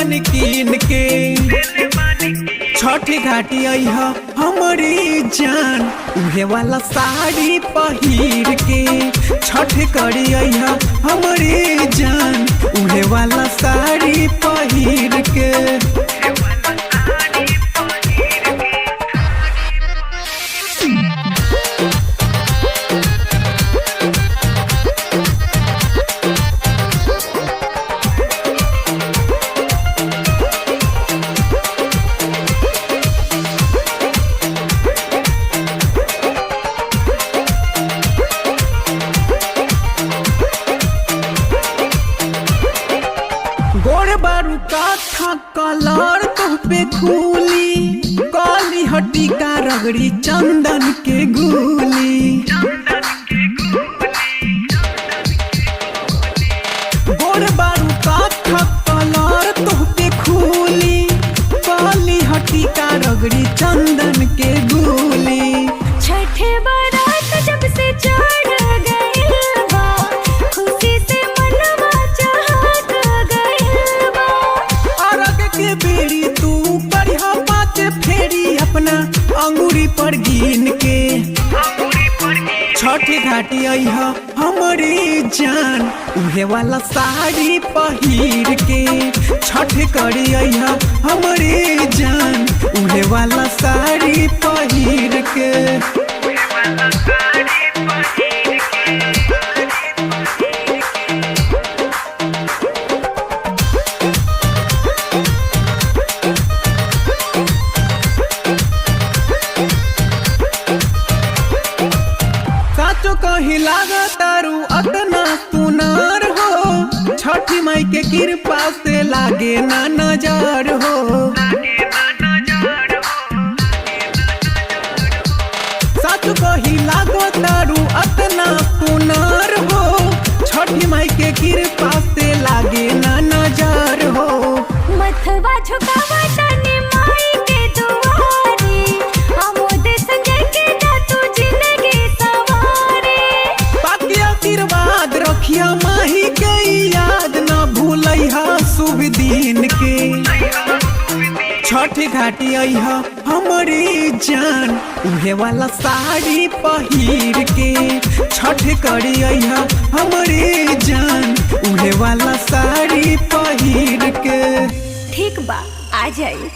बानी कीन के। छठ घाटी अइह हमारी जान उहे वाला साड़ी पहिर के। छठ करी अइह हमारी जान उहे वाला साड़ी पहिर के। गोड़ बारू काठा कलर पे खूली काली हड्डी का रगड़ी चंदन के गुली। गोड़ बारू काठा कलर पे खूली काली हड्डी का रगड़ी चंदन के गुली। छठे बारात जब से चढ़ गइल बा खुशी से मनवा चहक गइल बा। अरग के बेड़ी तू करिहा पाँच फेरी अपना अंगूरी पर गिन के। छठ घाटी अइह हमारी जान उहे वाला साड़ी पहिर के। छठ करी अइह हमारी जान उहे वाला साड़ी पहिर के। साचो कहीं लागा तारू अतना सुनार हो छठी माई के कृपा से लागे ना नजर हो। साचो कहीं लागो तारू अतना सुनार हो छठी माई के कृपा से लागे ना नजर हो। मथवा झुकावा तनी माई के दुआरे आमोद संजय के दा तू जिंदगी सवारे। बाकी आशीर्वाद रखिया माही के याद न भूलैहा शुभ दिन के। छठ घाटी अइह हमारी जान उहे वाला साड़ी पहिर के। छठ करी अइह हमारी जान उहे वाला साड़ी पहिर के। ठीक बा आ जाई।